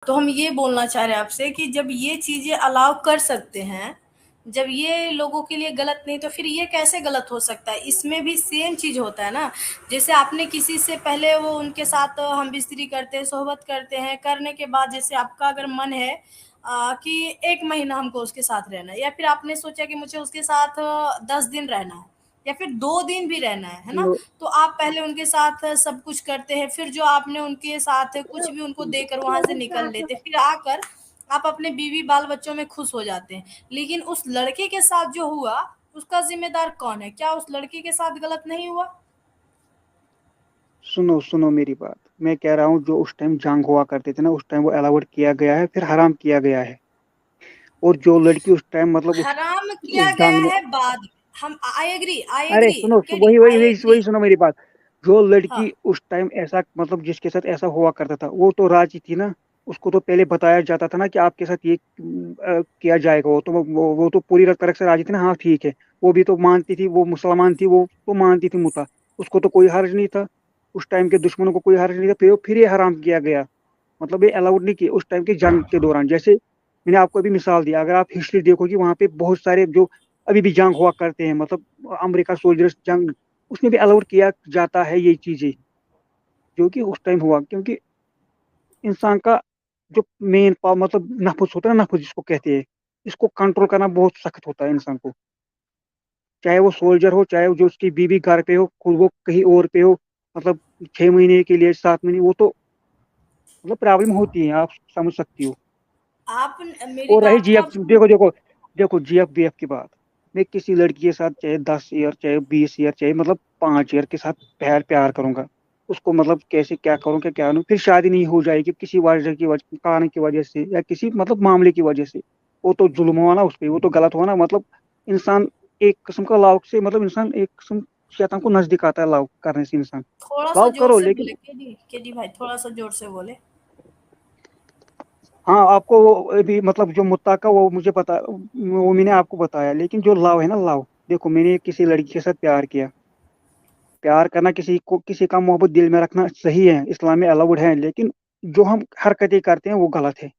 तो हम ये बोलना चाह रहे हैं आपसे कि जब ये चीज़ें अलाउ कर सकते हैं, जब ये लोगों के लिए गलत नहीं तो फिर ये कैसे गलत हो सकता है? इसमें भी सेम चीज़ होता है ना। जैसे आपने किसी से पहले वो उनके साथ हम-बिस्तरी करते हैं, सोहबत करते हैं, करने के बाद जैसे आपका अगर मन है कि 1 महीना हमको उसके साथ रहना है या फिर आपने सोचा कि मुझे उसके साथ 10 दिन रहना है या फिर 2 दिन भी रहना है ना? तो आप पहले उनके साथ सब कुछ करते हैं, फिर जो आपने उनके साथ कुछ भी उनको देकर वहाँ से निकल लेते, फिर आकर आप अपने बीवी बाल बच्चों में खुश हो जाते हैं। लेकिन उस लड़के के साथ जो हुआ, उसका ज़िम्मेदार कौन है? क्या उस लड़की के साथ गलत नहीं हुआ? सुनो सुनो मेरी बात। मैं कह रहा हूँ जो उस टाइम जंग हुआ करते थे ना, उस टाइम वो अलाउड किया गया है, फिर हराम किया गया है। और जो लड़की उस टाइम मतलब हराम किया उस गया जंग में, है बाद में। हम आई अरे एग्री सुनो केडी वही वही आई वही एग्री। वही सुनो मेरी बात। जो लड़की हाँ, उस टाइम ऐसा मतलब जिसके साथ ऐसा हुआ करता था, वो तो राजी थी ना। उसको तो पहले बताया जाता था ना कि आपके साथ ये किया जाएगा। वो तो पूरी तरह से राजी थी ना, हाँ ठीक है। वो भी तो मानती थी, वो मुसलमान थी, वो तो मानती थी मुता। उसको तो कोई हर्ज नहीं था। उस टाइम के दुश्मनों को कोई हर्ज नहीं था, फिर ये हराम किया गया। मतलब ये अलाउड नहीं किया उस टाइम के जंग के दौरान। जैसे मैंने आपको अभी मिसाल दिया, अगर आप हिस्ट्री देखोगे वहां पे बहुत सारे जो अभी भी जंग हुआ करते हैं, मतलब अमेरिका सोल्जर्स जंग, उसमें भी अलाउड किया जाता है ये चीजें जो कि उस टाइम हुआ। क्योंकि इंसान का जो मेन पावर मतलब नफ्स होता है ना, नफ्स जिसको कहते हैं, इसको कंट्रोल करना बहुत सख्त होता है इंसान को। चाहे वो सोल्जर हो, चाहे वो जो उसकी बीवी घर पे हो, खुद वो कहीं और पे हो। मतलब 6 महीने के लिए, 7 महीने, वो तो मतलब प्रॉब्लम होती है, आप समझ सकती हो। आप मेरी और रही बात को जीएफ, आप देखो देखो देखो जीएफ की बात। मैं किसी लड़की के साथ चाहे 10 ईयर, चाहे 20 ईयर, चाहे मतलब 5 ईयर के साथ प्यार प्यार करूंगा। उसको मतलब कैसे क्या करूं, क्या क्या नहीं, फिर शादी नहीं हो जाएगी किसी वजह की वजह कारण की वजह से, या किसी मतलब मामले की वजह से। वो तो जुल्म हुआ ना उस पर, वो तो गलत हुआ ना। मतलब इंसान एक किस्म का लव से, मतलब इंसान एक किस्म शैतान को नजदीक आता है लव करने से। इंसान थोड़ा सा लव जोर करो से लेकिन। बोले केडी भाई थोड़ा सा जोर से बोले। हाँ आपको वो अभी मतलब जो मुत्ता का वो मुझे पता, वो मैंने आपको बताया। लेकिन जो लव है ना, लव, देखो मैंने किसी लड़की के साथ प्यार किया। प्यार करना, किसी को किसी का मोहब्बत दिल में रखना सही है, इस्लाम में अलाउड है। लेकिन जो हम हरकतें करते हैं वो गलत है।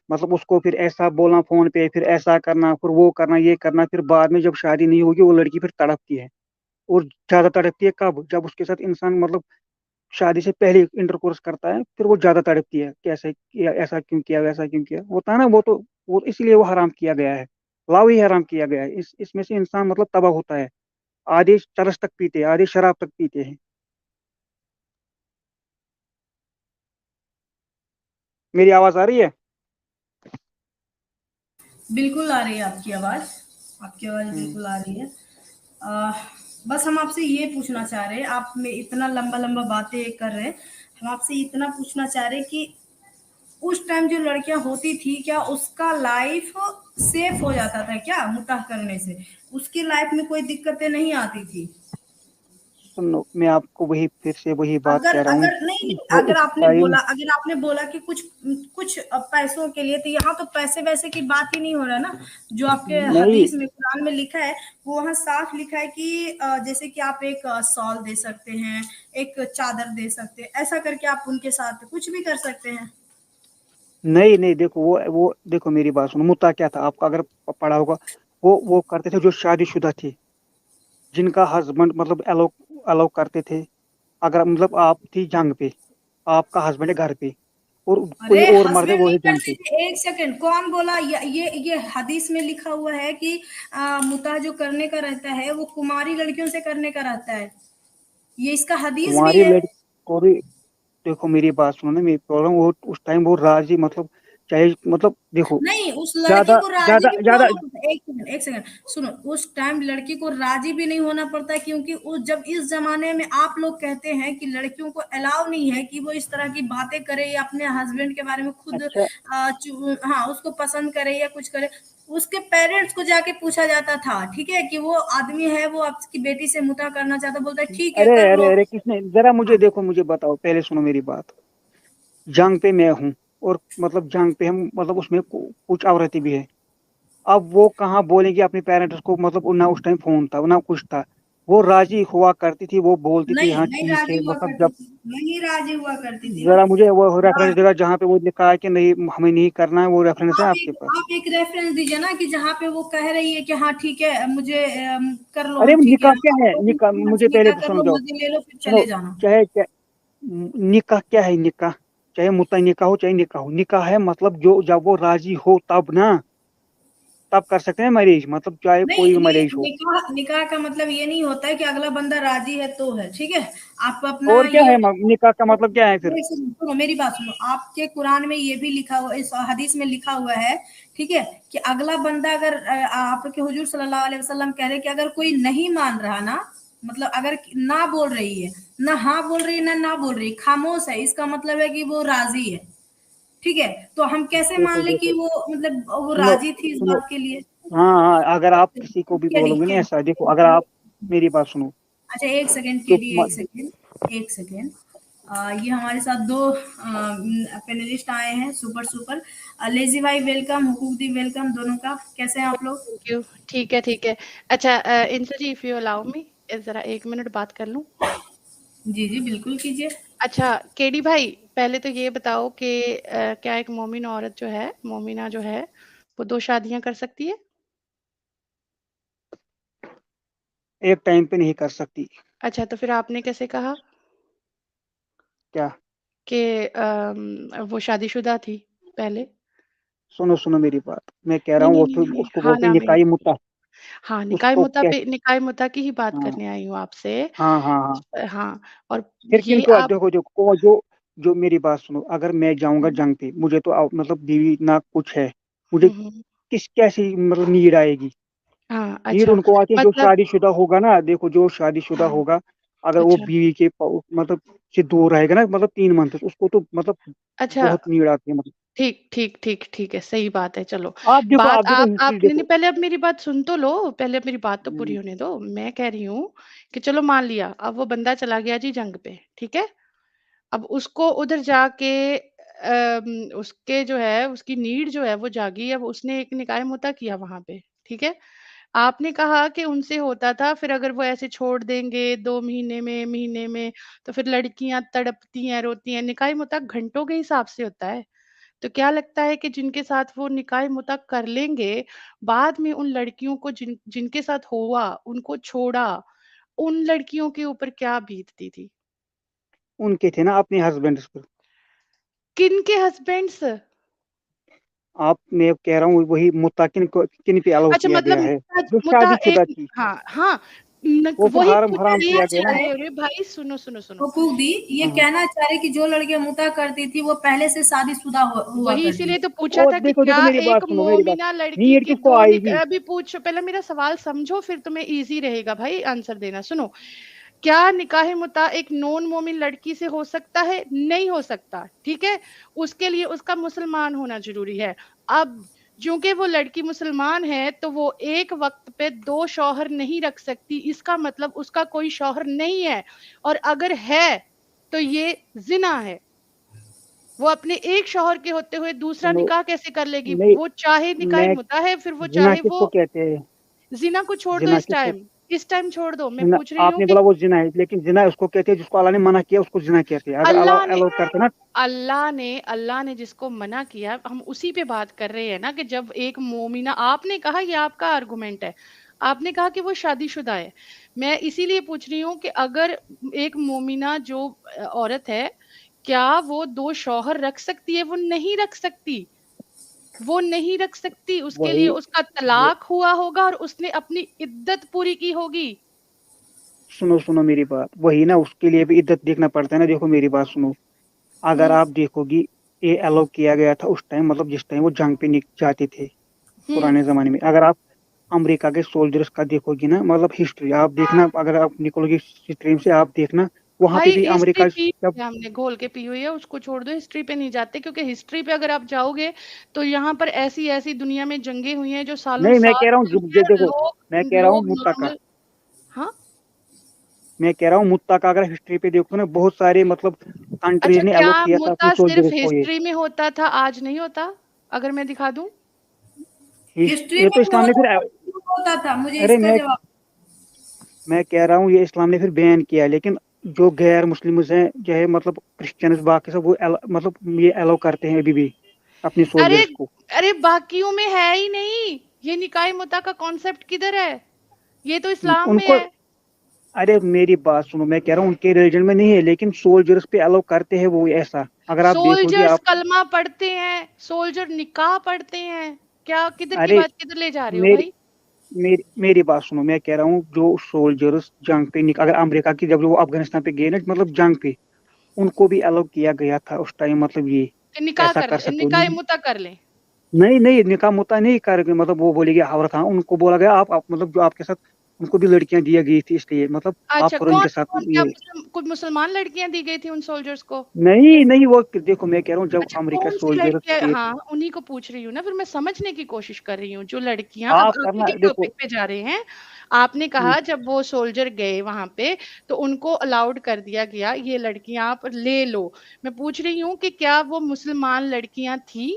मतलब उसको फिर ऐसा बोलना फोन पे, फिर ऐसा करना, फिर वो करना, ये करना, फिर बाद में जब शादी नहीं होगी वो लड़की फिर तड़पती है। और ज्यादा तड़पती है कब, जब उसके साथ इंसान मतलब शादी से पहले इंटरकोर्स करता है, फिर वो ज्यादा तड़पती है, कैसे किया, ऐसा क्यों किया, वैसा क्यों किया, होता है ना। वो तो वो इसलिए वो हराम किया गया है। लव ही हराम किया गया है। इसमें से इंसान मतलब तबाह होता है। आधे चरस तक पीते हैं, आधे शराब तक पीते हैं। मेरी आवाज आ रही है? बिल्कुल आ रही है आपकी आवाज़, आपकी आवाज़ हम्म। बिल्कुल आ रही है। अ, बस हम आपसे ये पूछना चाह रहे हैं, आप में इतना लंबा-लंबा बातें कर रहे हैं, हम आपसे इतना पूछना चाह रहे हैं कि उस टाइम जो लड़कियाँ होती थी, क्या उसका लाइफ़ सेफ हो जाता था क्या मुताह करने से? उसकी लाइफ़ में कोई दिक्कतें नहीं आती थी? सुनो मैं आपको वही फिर से वही बात अगर कह रहा हूँ। अगर नहीं नहीं जो उस टाइम, अगर आपने बोला कि कुछ कुछ पैसों के लिए तो यहाँ तो पैसे वैसे की बात ही नहीं हो रहा ना। जो आपके नहीं हदीस में कुरान में लिखा है वो वहाँ साफ लिखा है कि जैसे कि आप एक शॉल दे सकते हैं, एक चादर दे सकते हैं, ऐसा करके आप उनके साथ कुछ भी कर सकते हैं। नहीं नहीं, देखो वो देखो मेरी बात सुनो। मुद्दा क्या था आपका, अगर पढ़ा होगा। वो करते थे जो शादीशुदा थे, जिनका हस्बैंड मतलब अलो अलाउ करते थे। अगर मतलब आप थी जंग पे, आपका हस्बैंड है घर पे, और कोई अरे और मर्द है हस्बैंड वो नहीं है जंग करते पे। थे, एक सेकंड, कौन बोला? ये हदीस में लिखा हुआ है कि मुताह जो करने का रहता है वो कुमारी लड़कियों से करने का रहता है। ये इसका हदीस भी कुंवारी है। लड़की को भी, देखो मेरी बात सुनो ना, मेरी प्रॉब्लम वो उस टाइम वो राजी मतलब, चाहे मतलब देखो, नहीं, उस लड़की ज्यादा को राजी ज्यादा भी नहीं ज्यादा। होना पड़ता। एक सेकंड सुनो, उस टाइम लड़की को राजी भी नहीं होना पड़ता क्योंकि उस जब इस जमाने में आप लोग कहते हैं कि लड़कियों को अलाउ नहीं है कि वो इस तरह की बातें करे या अपने हस्बैंड के बारे में खुद अच्छा, हाँ उसको पसंद करे या कुछ करे। उसके पेरेंट्स को जाके पूछा जाता था, ठीक है, कि वो आदमी है, वो आपकी बेटी से मुता करना चाहता, बोलता है ठीक है अरे कर अरे लो। अरे, किसने, जरा मुझे हाँ, देखो, मुझे बताओ, पहले सुनो मेरी बात। जंग पे मैं हूँ, और मतलब जंग पे हम मतलब उसमें कुछ औरतें भी है। अब वो कहाँ बोलेंगे अपने पेरेंट्स को, मतलब ना उस टाइम फोन था ना कुछ था। वो राजी हुआ करती थी, वो बोलती थी नहीं हाँ नहीं ठीक राजी है, हुआ मतलब करती जब थी, नहीं राजी हुआ करती थी ना। जरा मुझे वो रेफरेंस हाँ, देगा जहाँ पे वो लिखा है कि नहीं हमें नहीं करना है, वो रेफरेंस है आपके पास? आप एक रेफरेंस दीजिए ना कि जहाँ पे वो कह रही है कि हाँ ठीक है मुझे कर लो, अरे हम ठीक है, निकाह क्या आप है, 2 दिन निकाह की मुझे मर्जी पहले निकाह कर लो, समझाओ। मजे ले लो, फिर सुनो, चले जाना। चाहे क्या निकाह क्या है, निकाह चाहे मुता निकाह हो चाहे निकाह हो, निकाह है मतलब जो जब वो राजी हो तब ना, तब कर सकते हैं मैरिज, मतलब चाहे नहीं, कोई भी ये मैरिज हो। निकाह निकाह का मतलब ये नहीं होता है कि अगला बंदा राजी है तो है, ठीक है। आप अपना और क्या ये है निकाह का मतलब क्या है फिर? सुनो, मेरी बात सुनो, आपके कुरान में ये भी लिखा हुआ, इस हदीस में लिखा हुआ है, ठीक है, कि अगला बंदा अगर आपके हुजूर सल्लल्लाहु अलैहि वसल्लम कह रहे कि अगर कोई नहीं मान रहा ना, मतलब अगर ना बोल रही है, ना हाँ बोल रही है, ना बोल रही, खामोश है, इसका मतलब है कि वो राजी है, ठीक है। तो हम कैसे मान देखो ले कि देखो, वो मतलब वो सुनो राजी थी इस सुनो, बात के लिए? हाँ हाँ, अगर आप किसी को भी केडी बोलोगे ना केडी ऐसा, देखो अगर आप मेरी बात सुनो अच्छा, एक सेकेंड तो केडी, एक सेकेंड, एक सेकेंड। ये हमारे साथ दो पैनलिस्ट आए हैं, सुपर सुपर। लेजी भाई वेलकम, हुकूक दी वेलकम, दोनों का कैसे हैं आप लोग? Thank you. ठीक है, ठीक है। अच्छा, इंसू जी, इफ यू अलाउ मी, ज़रा 1 मिनट बात कर लूँ? जी जी बिल्कुल कीजिए। अच्छा, केडी भाई, पहले तो ये बताओ कि क्या एक मोमिन औरत जो है, मोमिना जो है, वो 2 शादियाँ कर सकती है? एक टाइम पे नहीं कर सकती। अच्छा, तो फिर आपने कैसे कहा क्या? कि वो शादीशुदा थी पहले? सुनो सुनो मेरी बात, मैं कह रहा नहीं, हूँ नहीं, वो नहीं, तो नहीं। उसको हाँ बोलते हैं ना, मैं निकाही मुता। हाँ, उसको क्या? निकाय मुता की ही बात हाँ करने आई हूँ आपसे। हाँ हाँ हाँ। हाँ, और फिर ये किनको आप देखो देखो जो जो मेरी बात सुनो, अगर मैं जाऊंगा हुँ, जंग पे, मुझे तो मतलब बीवी ना कुछ है, मुझे हुँ, हुँ। किस कैसी मतलब नीड आएगी? हाँ, नीड अच्छा, उनको आती है जो मतलब शादीशुदा होगा ना, देखो जो शादीशुदा हाँ, होगा, अगर वो अच्छा, बीवी के मतलब से दूर रहेगा ना, मतलब 3 मंथ, उसको तो मतलब अच्छा। बहुत नीड आती है मतलब। ठीक, ठीक, ठीक, ठीक है, सही बात है, चलो। आप बात देखो आप हिस्ट्री आपने नहीं, देखो। पहले अब मेरी बात सुन तो लो, पहले अब मेरी बात तो पूरी हम्म, होने दो। मैं कह रही हूँ कि चलो मान लिया, अब वो बंदा चला गया जी जंग पे, ठीक है? अब उसको उधर जाके उसके जो है, उसकी नीड जो है वो जागी, अब उसने एक निकाह-मुता किया वहाँ पे, ठीक है? आपने कहा कि उनसे होता था, फिर अगर वो ऐसे छोड़ देंगे 2 महीने में, तो फिर लड़कियाँ तड़पती हैं, रोती हैं। निकाह-मुता घंटों के हिसाब से होता है। तो क्या लगता है कि जिनके साथ वो निकाह-मुता कर लेंगे, बाद में उन लड़कियों को जिनके साथ हुआ, उनको छोड़ा, उन लड़कियों के ऊपर क्या बीतती थी? उनके थे ना अपने हस्बैंड पर। किनके हस्बैंड्स? आप मैं कह रहा हूँ वही मुत्ता किन पे अलाउ अच्छा, किया मतलब गया है, जो मुता शादीशुदा एक थी, हाँ, हाँ, न वो फिर वही हराम पूछा हराम किया गया ना। अरे, अरे भाई सुनो। हुकूक दी, ये हाँ, कहना चाह रहे कि जो लड़कियां मुता करती थी वो पहले से शादीशुदा हुआ वही करती इसीलिए थी। तो पूछा और था कि देखो देखो क्या मेरी बात एक सुनो, मेरी बात, मोमिना लड़की नीड के किसको 2 आएगी? अभी पूछो, पहले मेरा सवाल समझो, फिर तुम्हें ईज़ी रहेगा भाई आंसर देना। सुनो, क्या निकाह-ए-मुता एक नॉन मोमिन लड़की से हो सकता है? नहीं हो सकता, ठीक है? उसके लिए उसका मुसलमान होना ज़रूरी है। अब चूँकि वो लड़की मुसलमान है, तो वो एक वक़्त पे 2 शौहर नहीं रख सकती, इसका मतलब उसका कोई शौहर नहीं है, और अगर है, तो ये ज़िना है। वो अपने एक शौहर के होते हुए दूसरा सुनो, निकाह कैसे कर लेगी? नहीं, वो चाहे मैं निकाह-ए-मुता है, फिर वो जिना चाहे वो किसको कहते हैं? ज़िना को छोड़ दो जिना किसको? इस टाइम छोड़ दो। मैं जिना, पूछ रही हूँ आपने कि बोला वो जिना है, लेकिन जिना उसको कहते हैं जिसको अल्लाह ने मना किया, उसको जिना कहते हैं, अगर अल्लाह अल्लाह ने अलाउ करते ना। अल्लाह ने जिसको मना किया, हम उसी पे बात कर रहे हैं ना, कि जब एक मोमिना, आपने कहा, ये आपका आर्गुमेंट है, आपने कहा कि वो शादीशुदा है। मैं इसीलिए पूछ रही हूँ कि अगर एक मोमिना जो औरत है, क्या वो 2 शौहर रख सकती है? वो नहीं रख सकती। वो नहीं रख सकती, उसके लिए वही उसका वो, तलाक हुआ होगा और उसने अपनी इद्दत पूरी की होगी। सुनो सुनो मेरी बात, वही ना, उसके लिए भी इज्जत देखना पड़ता है ना। देखो मेरी बात सुनो, अगर हुँ, आप देखोगी, ये अलाउ किया गया था उस टाइम, मतलब जिस टाइम वो जंग पे जाते थे हुँ। पुराने जमाने में। अगर आप अमेरिका के सोल्जर्स का देखोगी ना, मतलब हिस्ट्री आप देखना, अगर आप निकलोगी स्ट्रीम से आप देखना, वहां पे भाई भी हिस्ट्री अमेरिका पी जब, है हमने, घोल के पी हुई है, उसको छोड़ दो, हिस्ट्री पे नहीं जाते, क्योंकि हिस्ट्री पे अगर आप जाओगे, तो यहाँ पर ऐसी-ऐसी दुनिया में जंगें हुई हैं जो नहीं मैं सालों-साल कह रहा हूँ चली हैं, देखो, मैं कह रहा हूँ लोग मुत्ता का, नॉर्मल। हाँ? मैं कह रहा हूँ मुत्ता का अगर हिस्ट्री पे देखो ना, बहुत सारे मतलब अच्छा, कंट्रीज ने क्या अलाउ किया था अपने मुद्दा सिर्फ़ सोल्जर्स को ये। हिस्ट्री में होता था, आज नहीं होता? अगर मैं दिखा दूँ? हिस्ट्री ये में तो भी इस्लाम ने होता फिर, था, क्यों होता था, मुझे अरे इसका मैं जवाब। मैं कह रहा हूँ ये इस्लाम ने फिर बैन किया, लेकिन जो गैर मुस्लिम्स हैं, चाहे मतलब क्रिश्चियंस बाकी सब, वो मतलब ये अलाउ करते हैं अभी भी अपने अरे सोल्जर्स को। अरे बाकियों में है ही नहीं, ये निकाय मुता का कॉन्सेप्ट किधर है, ये तो इस्लाम में उनको, है। अरे मेरी बात सुनो, मैं कह रहा हूँ उनके रिलीजन में नहीं है, लेकिन सोल्जर्स पे अलाउ करते हैं वो ऐसा। अगर आप देखोगे सोल्जर्स आप, कलमा पढ़ते हैं, सोल्जर निकाह पढ़ते हैं, क्या किधर की अरे बात किधर ले जा रहे हो मेरी भाई? मेरी बात सुनो, मैं कह रहा हूँ जो सोल्जर्स जंग पे अगर अमेरिका की जब वो अफगानिस्तान पे गए ना, मतलब जंग पे, उनको भी अलाउ किया गया था उस टाइम, मतलब ये कि निकाह ऐसा कर कर ले, सकते हो। निकाह मुता कर ले। नहीं नहीं, निकाह मुता नहीं करेंगे, मतलब वो बोलेगी औरत, हाँ उनको बोला गया आप मतलब जो आपके साथ, उनको भी लड़कियां दी गई थी, इसलिए मतलब आप अच्छा, करो कौन इनके साथ कौन क्या ये। कुछ मुसलमान लड़कियां दी गई थी उन सोल्जर्स को? नहीं नहीं, वो देखो मैं कह रहा हूँ जब अच्छा, अमेरिका कौन-सी सोल्जर लड़कियाँ, थे, हाँ, उन्हीं को पूछ रही हूँ ना, फिर मैं समझने की कोशिश कर रही हूँ। जो लड़कियाँ, अब आप आप करना ही के देखो। टॉपिक पे जा रहे हैं। आपने कहा जब वो सोल्जर गए वहाँ पे, तो उनको अलाउड कर दिया गया, ये लड़कियाँ आप ले लो। मैं पूछ रही हूँ कि क्या वो मुसलमान लड़कियाँ थी?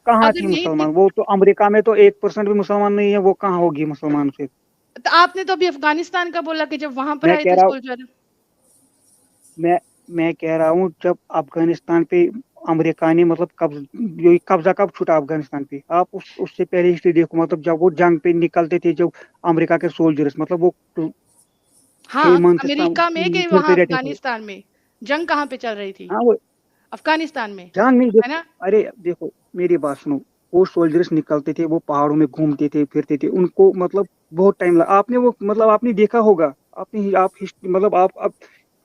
कहाँ अगर थी नहीं थी, मुसलमान? वो तो अमेरिका में तो 1% भी मुसलमान नहीं है, वो कहाँ होगी मुसलमान फिर? तो आपने तो अभी अफ़गानिस्तान का बोला कि जब वहाँ पर मैं आए कह थे रहा हूँ सोल्जर। मैं मैं कह रहा हूँ जब अफगानिस्तान पे अमेरिका ने मतलब कब्जा कब छूटा अफगानिस्तान पे, आप उससे पहले हिस्ट्री देखो, मतलब जब वो जंग पे निकलते थे, जब अमेरिका के सोल्जर्स, मतलब वो हाँ, 6 मंथ अमेरिका में कि घर पे वहाँ रहते थे। अफ़गानिस्तान में? जंग कहाँ पे चल रही थी? हाँ वो अफ़गानिस्तान में, जंग नहीं, है देखो, ना? अरे देखो मेरी बात सुनो, वो सोल्जर्स निकलते थे, वो पहाड़ों में घूमते थे फिरते थे, उनको मतलब बहुत टाइम लगा। आपने वो मतलब आपने देखा होगा, आपने आप मतलब आप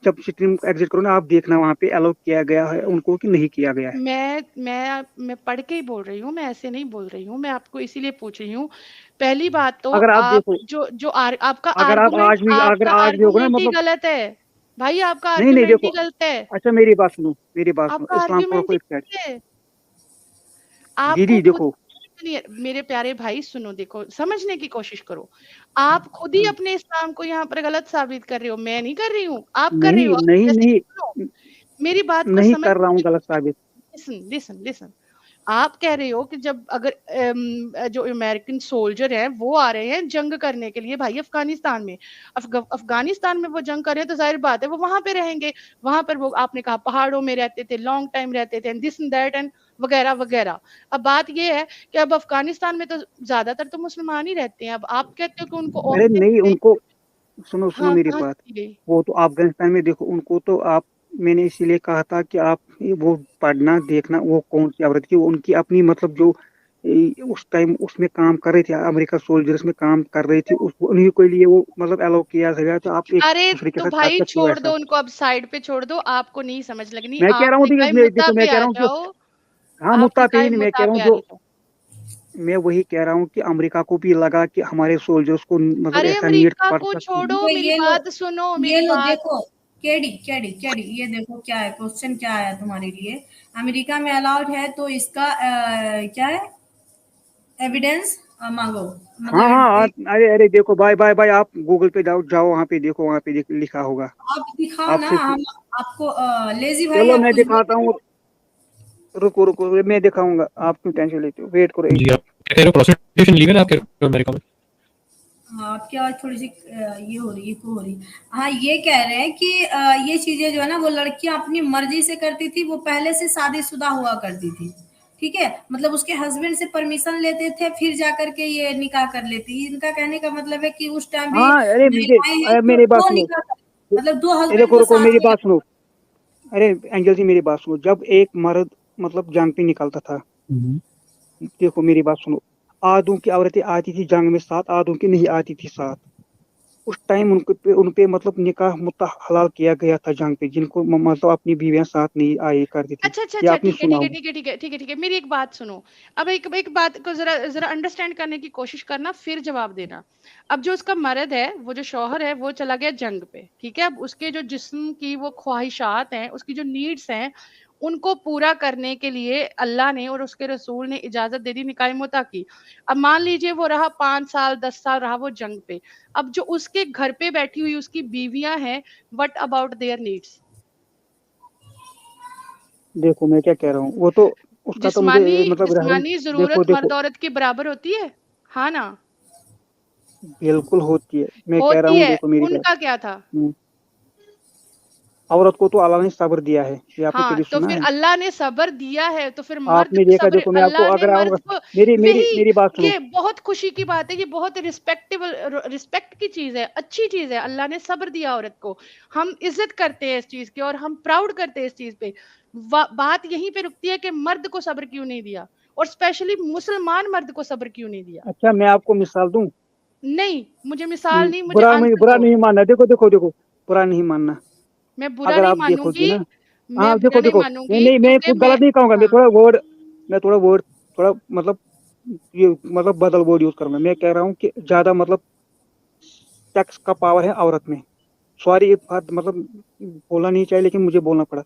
जब स्ट्रीम एग्जिट करो ना, आप देखना वहां पे अलाउ किया गया है उनको कि नहीं किया गया है। मैं पढ़ के ही बोल रही हूँ, मैं ऐसे नहीं बोल रही हूँ, मैं आपको इसीलिए पूछ रही हूँ। पहली बात तो अगर आप आप देखो, जो जो अगर आपका आज भी होगा ना, आर्गुमेंट ही मतलब गलत है। भाई आपका नहीं नहीं आर्गुमेंट देखो, ही गलत है, अच्छा मेरी बात सुनो, आपका इस्लाम को आर्गुमेंट रखो ही एक साइड। गलत है। आपको दीदी खुद, देखो। सुनिए मेरे प्यारे भाई, सुनो, देखो समझने की कोशिश करो। आप खुद ही अपने इस्लाम को यहाँ पर गलत साबित कर रहे हो, मैं नहीं कर रही हूँ, आप कर रहे नहीं हो। आप नहीं जैसे नहीं, सुनो, मेरी बात को नहीं कर समझने रहा हूँ की गलत कोशिश, साबित। Listen listen listen. आप कह रहे हो कि जब अगर जो अमेरिकन सोल्जर हैं वो आ रहे हैं जंग करने के लिए भाई अफगानिस्तान में, अफगानिस्तान में वो जंग कर रहे हैं, तो जाहिर बात है वो वहां पे रहेंगे। वहां पर वो, आपने कहा पहाड़ों में रहते थे, लॉन्ग टाइम रहते थे, दिस एंड दैट एंड वगैरह वगैरह। अब बात ये है कि अब अफगानिस्तान में तो ज्यादातर तो मुसलमान ही रहते हैं। अब आप कहते हो कि उनको अरे औरतें नहीं, भी, उनको सुनो सुनो हाँ, मेरी कहाँ बात। चली गई? वो तो अफगानिस्तान में देखो, उनको तो आप, मैंने इसीलिए कहा था कि आप वो पढ़ना देखना वो कौन सी औरत की, उनकी अपनी मतलब जो उस टाइम उसमें काम कर रही थी, अमेरिका सोल्जर्स में काम कर रही थी, उस उन्हीं के लिए वो मतलब अलाउ किया गया, तो आप एक अरे दूसरे के तो साथ कर भाई सकते हो छोड़ ऐसा। दो उनको, अब साइड पे छोड़ दो, आपको नहीं समझ लगनी, मैं कह आप रहा हूँ निकाय मुद्दा देखो मैं पे कह आ रहा हूँ जो, जाओ। हाँ आप मुद्दा पे ही निकाय नहीं, मैं कह मुद्दा रहा पे हूँ आ जो, जाओ। मैं वही कह रहा हूँ कि अमेरिका को भी लगा कि हमारे सोल्जर्स को मतलब अरे ऐसा नीड अमेरिका पड़ को सकती है। छोड़ो, मेरी ये लो, बात सुनो, ये मेरी लो बात। देखो, केडी केडी केडी, ये देखो क्या है क्वेश्चन, क्या आया तुम्हारे लिए। अमेरिका में अलाउड है तो इसका क्या है, एविडेंस मांगो, हाँ मतलब हाँ अरे अरे देखो, बाय बाय बाय, आप गूगल पे जाओ जाओ, वहाँ पे देखो, वहाँ पे लिखा होगा आप दिखाओ ना, आपसे। हम आपको लेजी भाई चलो आप मैं कुछ दिखाता बोल। हूँ, रुको रुको, मैं दिखाऊंगा, आप क्यों टेंशन लेते हो, वेट करो एक जी, मिनट। आप कह रहे हो प्रोस्टिट्यूशन लीगल है आप कह रहे हो अमेरिका में? हाँ, आपकी आवाज थोड़ी सी ये हो रही है, इको हो रही है। हाँ, ये कह रहे हैं कि ये चीजें जो है ना, वो लड़कियां अपनी मर्जी से करती थी, वो पहले से शादीशुदा हुआ करती थी। ठीक है, मतलब उसके हस्बैंड से परमिशन लेते थे, फिर जाकर के ये निकाह कर लेती। इनका कहने का मतलब है कि उस टाइम भी हाँ अरे मुझे, महिलाएं हैं जो मेरी बात दो सुनो, निकाह मतलब दो हस्बैंड रुको को रुको साथ मेरी में। बात सुनो। अरे एंजल जी मेरी बात सुनो, जब एक मर्द मतलब जंग पे निकलता था, हम्म। देखो मेरी बात सुनो, आधों की औरतें आती थी जंग में साथ, आधों की नहीं आती थी साथ। उस टाइम उन पे मतलब निकाह मुत्ता हलाल किया गया था जंग पे, जिनको मतलब अपनी बीवियां साथ नहीं आई करती थी। अच्छा अच्छा ये अच्छा, आपने ठीक है सुना ठीक है होगा। ठीक है ठीक है ठीक है ठीक है, मेरी एक बात सुनो। अब एक बात को जरा जरा अंडरस्टैंड करने की कोशिश करना, फिर जवाब देना। अब जो उसका मर्द है, वो जो शौहर है, वो चला गया जंग पे, ठीक है। अब उसके जो जिस्म की वो ख्वाहिशात हैं, उसकी जो नीड्स हैं, उनको पूरा करने के लिए अल्लाह ने और उसके रसूल ने इजाजत दे दी निकाह मुता की। अब मान लीजिए वो रहा 5 साल 10 साल रहा वो जंग पे। अब जो उसके घर पे बैठी हुई उसकी बीवियां हैं, व्हाट अबाउट देयर नीड्स? देखो मैं क्या कह रहा हूँ, वो तो उसका तो जिस्मानी मुझे मतलब रहम। जिस्मानी देखो ज़रूरत देखो, मर्द औरत की बराबर होती है? हाँ ना? बिल्कुल होती है, मैं कह रहा होती हूँ, है, देखो मेरी बात। उनका क्या था? औरत को तो अल्लाह ने सब्र दिया है, ये आपने हाँ, कभी तो सुना फिर है? अल्लाह ने सब्र दिया है, तो फिर मर्द आपने को देखा, सब्र देखो मैं आपको अल्लाह ने अगर मर्द को मेरी मेरी वही मेरी बात सुनो। ये बहुत खुशी की बात है, ये बहुत रिस्पेक्ट की चीज़ है, अच्छी चीज़ है। अल्लाह ने सब्र दिया औरत को। हम इज़्ज़त करते हैं इस चीज़ की और हम प्राउड करते हैं इस चीज़ पे। बात यहीं पे रुकती है कि मर्द को सब्र क्यों नहीं दिया और स्पेशली मुसलमान मर्द को सब्र क्यों नहीं दिया? अच्छा, मैं आपको मिसाल दूं। नहीं, मुझे मिसाल नहीं, मुझे आंसर बुरा दो। नहीं मानना, देखो देखो देखो, बुरा नहीं मानना। मैं बुरा अगर नहीं आप देखोगे मानूँगी, ना, हाँ मैं बुरा देखो नहीं देखो, नहीं मानूँगी नहीं, मैं क्योंकि कुछ मैं गलत नहीं कहूंगा, हाँ, मैं थोड़ा वर्ड थोड़ा मतलब ये मतलब बदल वर्ड यूज करूंगा। मैं कह रहा हूँ कि ज्यादा मतलब सेक्स का पावर है औरत में। सॉरी, ये बात मतलब बोलना नहीं चाहिए, लेकिन मुझे बोलना पड़ा।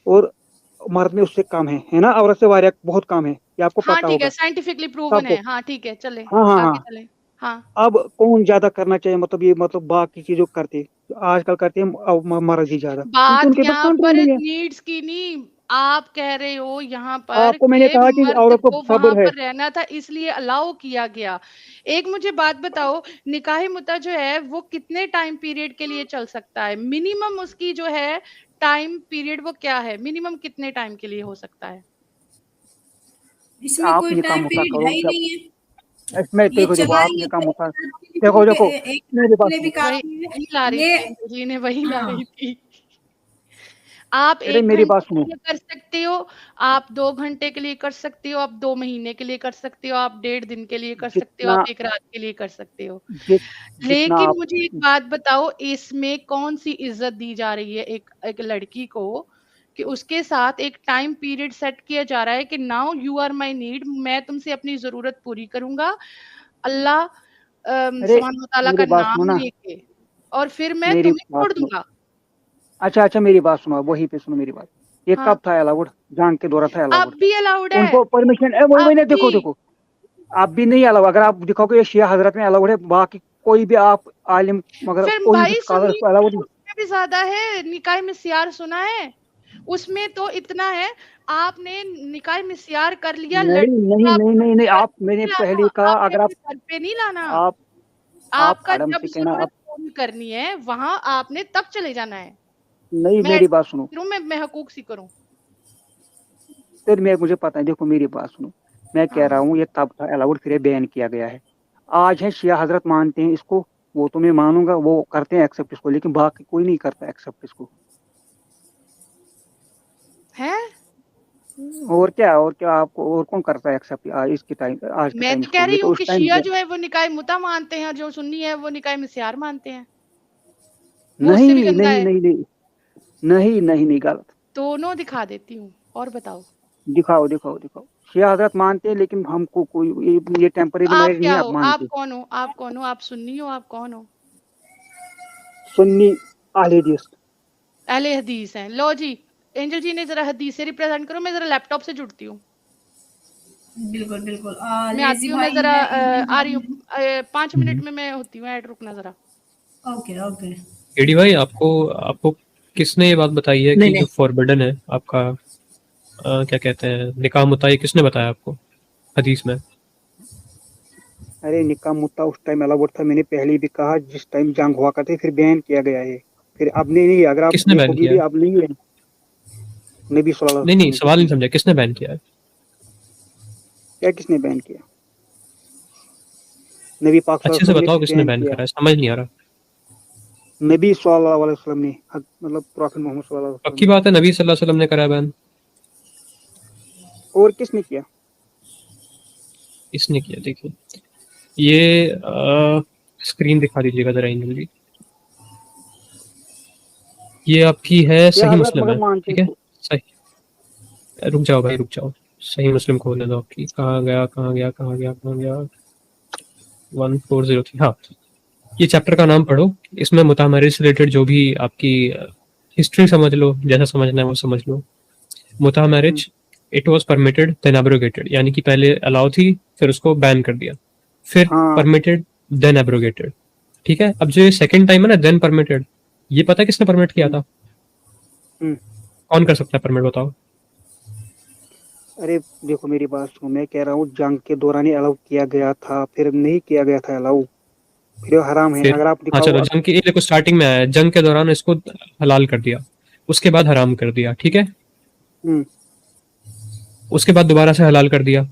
और मर्द में उससे कम है ना, औरत से वारिया बहुत कम है, ये आपको हाँ, पता ठीक है, होगा साइंटिफिकली प्रूवन सबको। है। हाँ, ठीक है, चलें, हाँ हाँ आगे हाँ। चलें। हाँ, अब कौन ज्यादा करना चाहिए, मतलब ये मतलब बाकी चीजों करते आजकल करते हैं मर्द ही ज्यादा, क्योंकि बात उनके पास यहाँ कंट्रोल पर नहीं है। नीड्स की नहीं, आप कह रहे हो यहाँ पर आपको मैंने कि कहा कि मर्द औरत को को वहाँ सब्र है। पर रहना था इसलिए अलाउ किया गया। एक मुझे बात बताओ, निकाह मुता जो है वो कितने टाइम पीरियड के लिए चल सकता है? मिनिमम उसकी जो है टाइम पीरियड वो क्या है? मिनिमम कितने टाइम के लिए हो सकता है? इसमें आप कोई निकाह टाइम मुता पीरियड है करो ही जब, नहीं है। इसमें ये देखो देखो, आप चलाएंगे निकाह तो मुता, एक आदमी नहीं देखो तो देखो, एक मेरी बात ने भी सुनो। काफी है। वही ला रही ये थी अंजलि ने, वही ला हाँ, रही थी। आप अरे 1 मेरी घंटे बात के सुनो। लिए कर सकते हो, आप 2 घंटे के लिए कर सकते हो, आप 2 महीने के लिए कर सकते हो, आप 1.5 दिन के लिए कर सकते हो, जितना आप 1 रात के लिए कर सकते हो। जित जितना लेकिन आप, मुझे एक बात बताओ, इसमें कौन-सी इज़्ज़त दी जा रही है एक एक लड़की को कि उसके साथ एक टाइम पीरियड सेट किया जा रहा है कि now you are my need, मैं तुमसे अपनी ज़रूरत पूरी करूँगा। अल्लाह अरे सुब्हान व तआला का मेरी बात सुनो नाम ना, लेके और फिर मैं मेरी तुम्हें बात छोड़ सुनो। दूँगा। अच्छा अच्छा, मेरी बात सुनो, वहीं पे सुनो मेरी बात। ये हाँ, कब था अलाउड? जंग के दौरान था अलाउड। अब भी अलाउड है, उनको परमिशन, वही अब वही, भी। देखो देखो, आप भी नहीं अलाउ। अगर आप दिखाओगे ये शिया हजरत में अलाउड है, बाकी कोई भी आप आलिम, मगर फिर कोई भी भाई स्कॉलर सुन्नी इसको अलाउड नहीं। उसमें भी ज़्यादा है, निकाह मिस्यार सुना है? उसमें तो इतना है, आपने निकाह मिस्यार कर लिया, नहीं लड़की नहीं को नहीं आपने नहीं नहीं, अपने घर आप, पे मैंने नहीं पहले लाना, कहा, आपने अगर अपने घर पे नहीं लाना। आप आप आपका आराम जब से कहना ज़रूरत आप। पूरी करनी है, वहाँ आपने तब चले जाना है। नहीं, मैं मेरी ऐसे बात सुनो। करूँ, मैं हकूक सी करूँ। फिर मैं, मुझे पता है, देखो मेरी बात सुनो। मैं कह रहा हाँ। हूँ ये तब था अलाउड, फिर बैन किया गया है। आज है शिया हजरत मानते हैं इसको, वो तो मैं मानूंगा, वो करते हैं एक्सेप्ट इसको, लेकिन बाकी कोई नहीं करता एक्सेप्ट इसको। हैं? और क्या आपको और कौन करता है एक्सेप्ट आज के मैं टाइम तो कह इसको, ये रही तो हूँ उस कि टाइम। शिया जो है वो निकाह मुता मानते हैं और जो सुन्नी है वो निकाह मिस्यार मानते हैं। वो उससे भी नहीं गंदा नहीं है। नहीं नहीं नहीं नहीं नहीं, गलत। दोनों दिखा देती हूँ और बताओ। दिखाओ दिखाओ दिखाओ। शिया हजरत मानते हैं, लेकिन हमको कोई ये तो टेम्परेरी आप मैरिज नहीं क्या है, आप हो? आप मानते। कौन हो? आप कौन हो? आप सुन्नी हो? आप कौन हो? सुन्नी अहले हदीस। अहले हदीस हैं। लो जी, एंजल जी ने ज़रा हदीस से रिप्रेज़ेंट करो, मैं ज़रा लैपटॉप से जुड़ती हूँ। बिल्कुल, बिल्कुल। मैं आती लेज़ी हूँ, मैं भाई ज़रा हैं, एडी आ रही हूँ। भाई हैं। 5 मिनट में मैं होती हूँ ऐड, रुकना ज़रा। Okay, okay. एडी भाई, आपको आपको किसने ये बात बताई है नहीं कि नहीं, जो फॉरबिडन है आपका, क्या कहते हैं, निकाह मुता, ये किसने बताया आपको हदीस में? अरे निकाह मुत्ता उस टाइम अलाउड था, मैंने पहले भी कहा, जिस टाइम जंग हुआ करते फिर बैन किया गया है। फिर अब नहीं, अगर आप किसने बैन देखोगे किया भी है? अब नहीं है। नबी सल्लल्लाहु नहीं अलैहि नहीं, वसल्लम के सवाल नहीं समय। समझा, किसने बैन किया है? क्या किसने बैन किया? नबी पाक अच्छे सल्लल्लाहु से अलैहि बताओ, वसल्लम ने किसने बैन बैन किया। करा है, समझ नहीं आ रहा। नबी सल्लल्लाहु अलैहि वसल्लम ने, मतलब प्रॉफिट मोहम्मद सल्लल्लाहु अलैहि वसल्लम पक्की ने। बात है, नबी सल्लल्लाहु अलैहि वसल्लम ने करा है बैन? और किसने किया? इसने किया, देखिए ये स्क्रीन दिखा दीजिएगा जरा इंजल जी। ये आपकी है, ये सही हजरत मुस्लिम मगर है, मानते ठीक है? इसको। रुक जाओ भाई, रुक जाओ। सही मुस्लिम खोलने दो आपकी, कहाँ गया कहाँ गया कहाँ गया कहाँ गया, 1403, हाँ। ये चैप्टर का नाम पढ़ो। इसमें मुता मैरिज से रिलेटेड जो भी आपकी हिस्ट्री समझ लो, जैसा समझना है वो समझ लो। मुता marriage, it was permitted then abrogated, यानी कि पहले अलाउ थी, फिर उसको बैन कर दिया, फिर हाँ। Permitted, then abrogated. ठीक है, अब जो ये सेकंड टाइम है ना, देन परमिटेड, ये पता है किसने परमिट किया हम्म, था? हम्म। कौन कर सकता है परमिट, बताओ? अरे देखो मेरी बात सुनो, मैं कह रहा हूँ जंग के दौरान ही अलाउ किया गया था, फिर नहीं किया गया था अलाउ। फिर वो हराम है। फिर अगर आप हाँ दिखाओ चलो, जंग के, ये देखो स्टार्टिंग में आया, जंग के दौरान इसको हलाल कर दिया, उसके बाद हराम कर दिया, ठीक है, हम्म, उसके बाद दोबारा से हलाल कर दिया,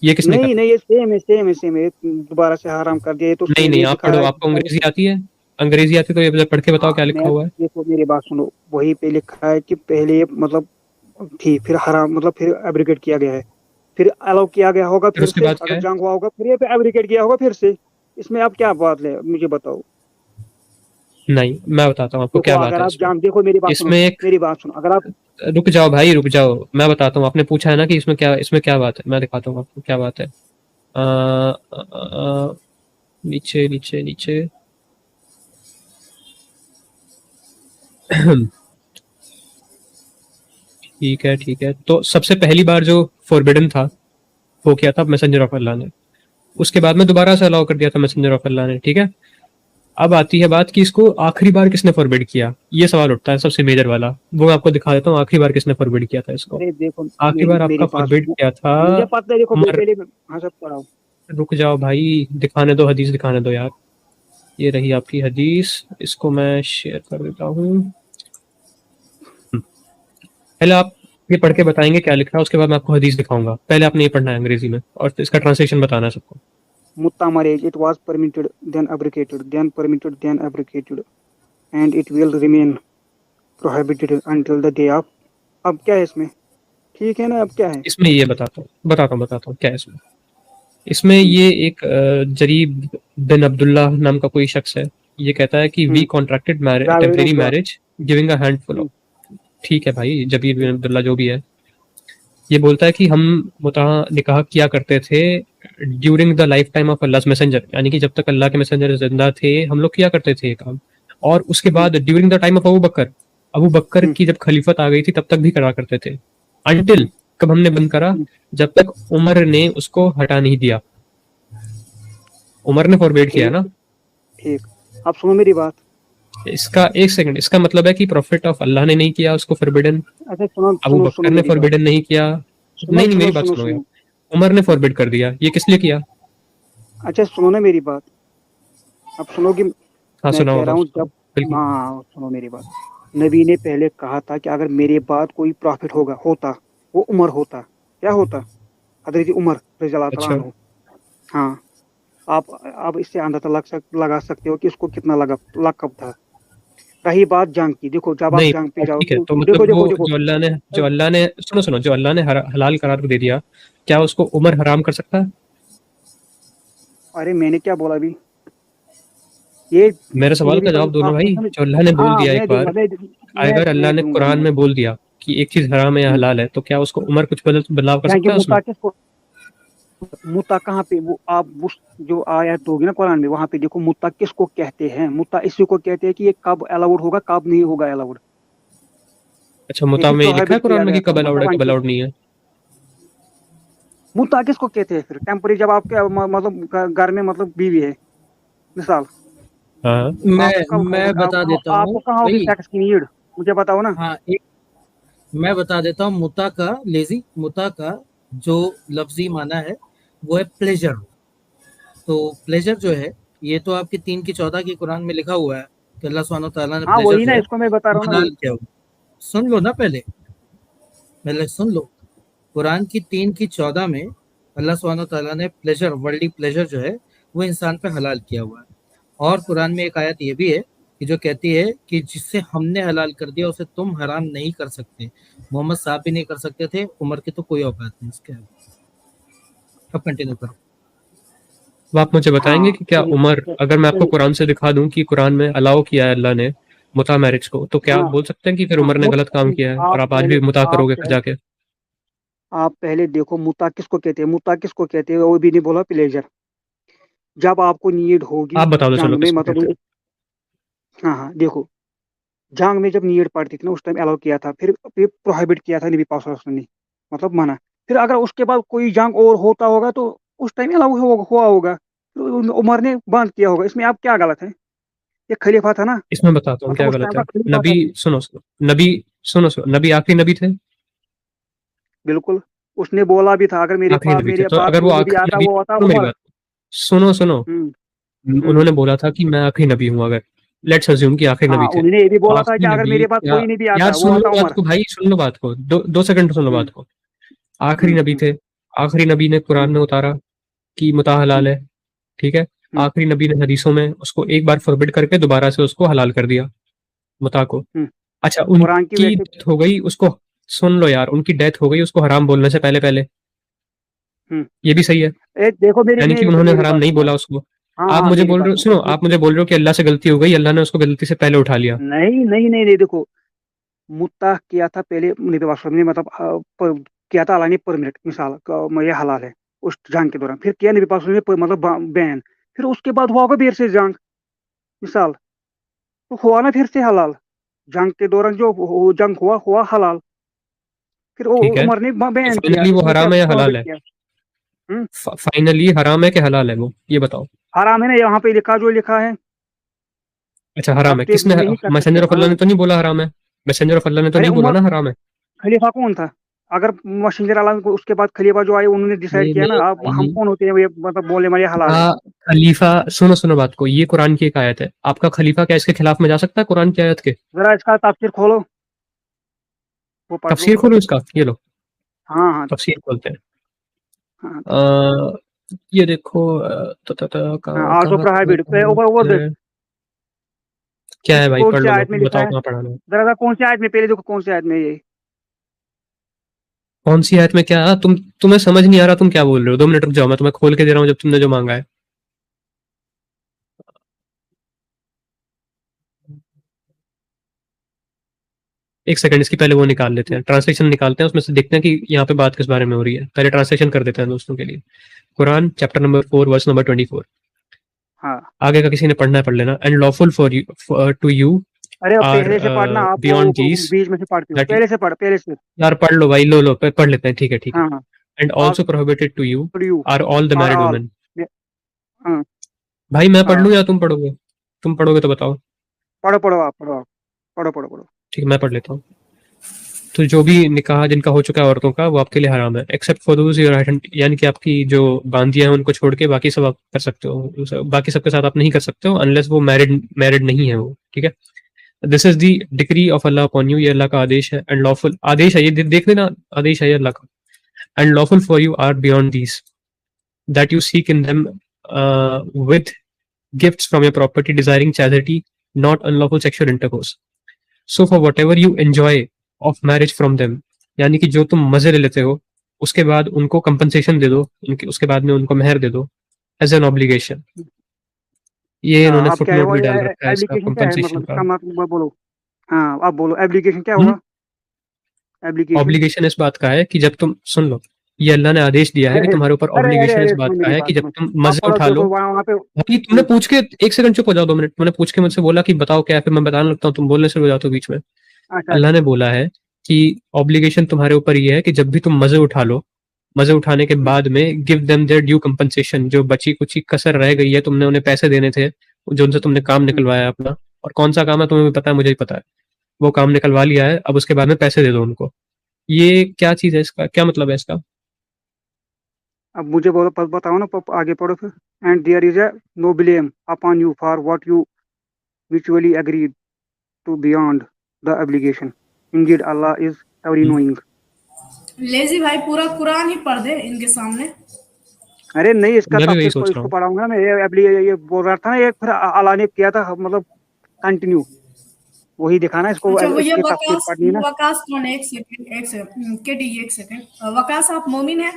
ये किसने नहीं करा? नहीं, ये सेम है, सेम है, सेम है। दोबारा से हराम कर दिया, ये तो नहीं सेम नहीं, ये आप पढ़ो, आपको दिखाया। अंग्रेजी आती है? अंग्रेजी आती है तो ये पढ़ के बताओ हाँ, क्या लिखा मैं हुआ है। देखो मेरी बात सुनो, वही पे लिखा है कि पहले ये मतलब थी, फिर हराम मतलब फिर एब्रिकेट किया गया है, फिर अलाउ किया गया होगा फिर फिर उसके से, बाद क्या अगर है? जंग हुआ होगा फिर ये पे एब्रिकेट किया होगा फिर से। इसमें आप क्या बात है, मुझे बताओ। नहीं, मैं बताता हूँ आपको देखो क्या बात अगर है आप इसमें। जान, देखो मेरी बात सुनो, इसमें एक, मेरी बात सुनो, अगर आप रुक जाओ भाई रुक जाओ, मैं बताता हूँ, आपने पूछा है ना कि इसमें क्या बात है, मैं दिखाता हूँ आपको क्या बात है। नीचे नीचे नीचे ठीक है ठीक है, तो सबसे पहली बार जो फॉरबिडन था वो किया था मैसेंजर ऑफ अल्लाह ने, उसके बाद में दोबारा से अलाउ कर दिया था मैसेंजर ऑफ अल्लाह ने, ठीक है। अब आती है बात कि इसको आखिरी बार किसने फॉरबिड किया, ये सवाल उठता है सबसे मेजर वाला, वो मैं आपको दिखा देता हूँ आखिरी बार किसने फॉरबिड किया था इसको। अरे देखो आखिरी मेरी बार आपका मेरी बात फॉरबिड सुनो, किया था मुझे पता है, देखो मैं उमर। पहले, हाँ सब पढ़ाओ। रुक जाओ भाई, दिखाने दो, हदीस दिखाने दो यार। ये रही आपकी हदीस, इसको मैं शेयर कर देता हूँ। पहले आप ये पढ़ के बताएंगे क्या लिख रहा है, उसके बाद मैं आपको हदीस दिखाऊंगा, पहले आपने ये पढ़ना है अंग्रेजी में और इसका ट्रांसलेशन बताना है सबको। Mutta marriage, it was permitted, then abrogated, then permitted, then abrogated, and it will remain prohibited until the day of। अब क्या है इसमें, ठीक है ना, अब क्या है। इसमें ये बताता हूँ क्या है इसमें। इसमें ये एक जरीब बिन अब्दुल्ला नाम का कोई शख्स है, ये कहता है कि we contracted Javed temporary Abbas. Marriage giving a handful of, ठीक है भाई, जबीर बिन अब्दुल्ला जो भी है, ये बोलता है कि हम मुता निकाह किया करते थे during the life time of Allah messenger, यानी कि जब तक अल्लाह के मैसेंजर जिंदा थे हम लोग किया करते थे ये काम, और उसके बाद during the time of Abu Bakr की जब खलीफत आ गई थी तब तक भी करा करते थे, अनटिल, कब हमने बंद करा, जब तक उमर ने उसको हटा नहीं दिया। उमर ने फॉरबिड किया ठीक ना। ठीक, अब सुनो मेरी बात। इसका एक सेकंड, इसका मतलब है कि प्रॉफिट ऑफ अल्लाह ने नहीं किया उसको फॉरबिडन, अच्छा सुनो अबू सुनो सुनो बकर ने मेरी बात, फॉरबिडन नहीं किया। सुनो नहीं नहीं, सुनो मेरी बात सुनो सुनो यार, सुनो। उमर ने फॉरबिड कर दिया, ये किस लिए किया? अच्छा सुनो ना मेरी बात, अब सुनो कि हाँ मैं सुनाओ कह रहा हूँ सुनाओ, जब, बिल्कुल। हाँ सुनो मेरी बात। नबी ने पहले कहा था कि अगर मेरे बाद कोई प्रॉफिट होता, वो उमर होता। क्या होता? हजरत उमर रज़ी अल्लाह तआला अच्छा, अन्हु। हाँ, आप इससे अंदाजा लगा सकते हो कि इसको कितना लकब था। रही बात जंग की, देखो जब आप नहीं जंग पे जाओ ठीक है, तो तो देखो मतलब वो देखो देखो, जो अल्लाह ने सुनो सुनो, जो अल्लाह ने हलाल करार दे दिया, क्या उसको उमर हराम कर सकता है? अरे मैंने क्या बोला अभी, ये मेरे सवाल मेरी का बात जवाब दो ना आप भाई, समझ। जो अल्लाह ने बोल हाँ दिया एक मैं दूंगा, बार, अगर अल्लाह मैं ने दूंगा कुरान मैं। में बोल दिया कि एक चीज हराम है या हम्म, हलाल है, तो क्या उसको उमर कुछ बदलाव कर यहाँ के सकता है उसमें? मुद्दा किसको, मुद्दा कहाँ पे, वो आप उस जो आयत दोगे ना कुरान में, वहां पे देखो मुद्दा किसको कहते हैं। मुद्दा इसी को कहते हैं कि ये कब अलाउड होगा, कब नहीं होगा अलाउड। अच्छा, ये मुता भी में ये लिखा है प्रोहिबिट कुरान किया में गया कि था, कब अलाउड है मतलब कब अलाउड नहीं है? मुद्दा किसको कहते हैं फिर, टेम्परेरी जब आपके मतलब घर में मतलब बीवी है मिसाल, हाँ तो मैं आपको कब मैं बता देता हूँ आपको कहाँ होगी भाई। सेक्स की नीड, मुझे बताओ ना। हाँ, एक मैं बता देता हूँ। मुता का जो लफ्जी माना है वो है प्लेजर। तो प्लेजर जो है, ये तो आपकी 3 की 14 की कुरान में लिखा हुआ है कि अल्लाह सुब्हानहू तआला ने हाँ प्लेजर वही जो ना, है इसको मैं बता वो रहा हूँ ना हलाल वही। किया हुआ है। सुन लो ना, पहले सुन लो। कुरान की 3 की 14 में अल्लाह सुब्हानहू तआला ने प्लेजर, वर्ल्डली प्लेजर जो है वो इंसान पे हलाल किया हुआ है। और कुरान में एक आयत ये भी है कि जो कहती है कि जिससे हमने हलाल कर दिया उसे तुम हराम नहीं कर सकते। मोहम्मद साहब भी नहीं कर सकते थे, उमर की तो कोई औकात नहीं इसके आगे। अब कंटिन्यू करो। तो आप मुझे बताएंगे हाँ कि क्या उमर, अगर मैं आपको कुरान से दिखा दूं कि कुरान में अलाउ किया है अल्लाह ने मुता मैरिज को, तो क्या आप हाँ बोल सकते हैं कि फिर हाँ उमर ने गलत काम किया है और आप आप आज पहले भी मुता आप करोगे फिर पहले जाके? आप पहले देखो मुता किसको कहते हैं, मुता किसको कहते हैं, वो भी नहीं बोला प्लेजर। जब आपको नीड होगी आप बता दो चलो जंग में किसको कहते मतलब, हैं। हाँ हाँ देखो, जंग में जब नीड पड़ती थी ना उस टाइम अलाउ किया था, फिर प्रोहिबिट किया था नबी पाक सल्लल्लाहु अलैहि वसल्लम ने, मतलब माना। फिर अगर उसके बाद कोई जंग और होता होगा तो उस टाइम अलाउ हुआ होगा, तो उमर ने बंद किया होगा। इसमें आप क्या गलत है, ये खलीफा था ना, इसमें बताता हूँ मतलब क्या उस गलत टाइम का है। खलीफा नबी, था। नबी, सुनो नबी आखिरी नबी थे। बिल्कुल, उसने बोला भी था अगर आखिरी नबी थे, मेरे तो बाद अगर वो कोई नबी आखिरी आता नबी, वो आता सुनो मेरी उमर। बात, सुनो सुनो, हम्म उन्होंने बोला था कि मैं आखिरी नबी हूँ, अगर लेट्स अज्यूम कि आखिरी हाँ नबी थे। उन्होंने ये भी बोला था कि आखिरी अगर नबी मेरे पास या कोई नहीं भी यार आता वो सुन आता लो बात उमर। को भाई, सुन लो बात को, 2 सेकंड सुन लो बात को। आखिरी नबी थे, आखिरी नबी ने कुरान में उतारा कि मुता हलाल है, ठीक है। आखिरी नबी ने हदीसों में उसको एक बार फॉरबिड करके दोबारा से उसको हलाल कर दिया, मुता को। अच्छा, कुरान की उनकी वैसे डेथ हो गई, उसको सुन लो यार, उनकी डेथ हो गई उसको हराम बोलने से पहले पहले, ये भी सही है। देखो यानी कि उन्होंने मेरी हराम बात नहीं सुनो। बोला उसको। हाँ आप हाँ मुझे मेरी बोल बात रहे हो, सुनो। सुनो, आप मुझे बोल रहे हो कि अल्लाह से गलती हो गई, अल्लाह ने उसको गलती से पहले उठा लिया। नहीं नहीं नहीं नहीं, देखो मुत्ता किया था पहले नबी वसल्लम ने, मतलब किया था अल्लाह ने परमिट, मिसाल ये हलाल है उस जंग के दौरान, फिर किया नबी वसल्लम ने मतलब बैन, फिर उसके बाद हुआ होगा फिर से जंग, मिसाल तो हुआ ना फिर से हलाल, जंग के दौरान जो जंग हुआ हलाल, फिर ठीक है, उमर ने तो बैन किया, फाइनली वो इसमें क्या हराम है या हलाल प्रॉफिट है? किया। हम्म फाइनली हराम है कि हलाल है, वो ये बताओ। हराम है ना, यहाँ पे लिखा जो लिखा है, अच्छा, हराम आप है, तो किसने? नहीं कर सकते। मैसेंजर ऑफ अल्लाह हाँ ने तो नहीं बोला हराम है, मैसेंजर ऑफ अल्लाह ने तो अरे नहीं बोला उमर ना हराम है। खलीफा कौन था? अगर मैसेंजर अल्लाह को उसके बाद खलीफा जो आए उन्होंने डिसाइड नहीं किया ना, नहीं अब हम भाई, कौन होते हैं ये मतलब बोलने वाले हलाल क्या है। खलीफा? सुनो सुनो बात को, ये कुरान की एक आयत है, आपका खलीफा क्या इसके खिलाफ में जा सकता है कुरान की आयत के? जरा इसका तफसीर खोलो, वो पढ़ लो। तफसीर खोलो इसका, ये लो हाँ हाँ तफसीर खोलते हैं। हाँ अ, ये देखो, हाँ, कहाँ आल्सो कहाँ प्रोहिबिट कहाँ ओवर है? क्या है भाई, कौन पढ़ सी लो, आयत में लिखा बताओ है? कहाँ पढ़ाना है। जरा कौन सी आयत में, पहले देखो कौन सी आयत में ये। कौन सी आयत में क्या? तुम्हें समझ नहीं आ रहा, तुम क्या बोल रहे हो? 2 मिनट रुक जाओ, मैं तुम्हें खोल के दे रहा हूँ जब तुमने जो मांगा है। एक सेकंड, इसकी पहले वो निकाल लेते हैं, ट्रांसलेशन निकालते हैं, उसमें से देखते हैं कि यहाँ पे बात किस बारे में हो रही है। पहले ट्रांसलेशन कर देते हैं दोस्तों के लिए। Quran chapter number 4 verse number 24। हाँ आगे का किसी ने पढ़ना है पढ़ लेना। And lawful for you to you अरे अब आर पहले से पढ़ना, आप बियॉन्ड वो दीज बीच में से पढ़ते हो, दैट। पहले से पढ़, पहले से। यार पढ़ लो भाई, लो लो पढ़ लेते हैं, ठीक है ठीक है। हाँ हाँ। And all also prohibited to you for you are all the are married all. Women. हाँ भाई मैं पढ़ हाँ, लूँ या तुम पढ़ोगे? तुम पढ़ोगे तो बताओ। पढ़ो पढ़ो आप, पढ़ो आप, पढ़ो पढ़ो पढ़ो। ठीक है, मैं पढ़ लेता हूँ। तो जो भी निकाह जिनका हो चुका है औरतों का, वो आपके लिए हराम है, एक्सेप्ट फॉर दोज योर, यानी कि आपकी जो बांदियां हैं उनको छोड़ के बाकी सब आप कर सकते हो, बाकी सबके साथ आप नहीं कर सकते हो अनलेस वो मैरिड मैरिड नहीं है वो, ठीक है। This is the decree of Allah upon you, ये अल्लाह का आदेश है। एंड लॉफुल आदेश है, ये देख लेना, आदेश है ये अल्लाह का। And lawful for you are beyond these that you seek in them with gifts from your property desiring charity, not unlawful sexual intercourse. So for whatever you enjoy of marriage from them, यानी कि जो तुम मजे ले लेते हो, उसके बाद उनको कंपनसेशन दे दो, उनके उसके बाद में उनको मेहर दे दो एज एन ऑब्लिगेशन। ये इन्होंने अब क्या है फुटनोट वो भी डाल रखा है इसका, एप्लीकेशन क्या है, कंपनसेशन मतलब का। इसका मतलब बोलो। हाँ आप बोलो एप्लीकेशन क्या होगा, एप्लीकेशन। ऑब्लिगेशन इस बात का है कि जब तुम सुन लो, ये अल्लाह ने आदेश दिया है कि अरे तुम्हारे ऊपर अरे अरे ऑब्लिगेशन इस अरे बात सुनो का मेरी है बात कि जब सुनो। तुम आप मजे पढ़ो, उठा लो। देखो वहाँ वहाँ पे। भाई तुमने पूछ के, एक सेकंड चुप हो जाओ, 2 मिनट, मैंने पूछ के मुझसे बोला कि बताओ क्या है, फिर मैं बताने लगता हूँ, तुम बोलने से हो जाते हो बीच में। अच्छा अल्लाह अच्छा। ने बोला है कि ऑब्लिगेशन तुम्हारे ऊपर ये है कि जब भी तुम मजे उठा लो, मजे उठाने के बाद में give them there due compensation, जो बची कुची कसर रह गई है, तुमने उन्हें पैसे देने थे जो उनसे तुमने काम निकलवाया अपना, और कौन सा काम है तुम्हें भी पता है, मुझे भी पता है, वो काम निकलवा लिया है, अब उसके बाद में पैसे दे दो उनको। ये क्या चीज है, इसका क्या मतलब है इसका? अब मुझे बोलो, बताओ ना, आगे पढ़ो फिर। And there is a no blame upon you for what you mutually agreed to beyond the obligation, indeed Allah is every knowing. लेजी भाई पूरा कुरान ही पढ़ दे इनके सामने। अरे नहीं, इसका मैं भी वही तफसीर सोच रहा इसको हूँ। पढ़ाऊंगा ना मैं, ये बोल रहा था ना, ये फिर अल्लाह ने किया था मतलब कंटिन्यू, वही दिखाना इसको, अच्छा वो ये इसकी तफसीर वकास, पढ़नी है ना। वकास कौन है? एक सेकंड, एक सेकंड केटी, एक सेकंड। वकास आप मोमिन है?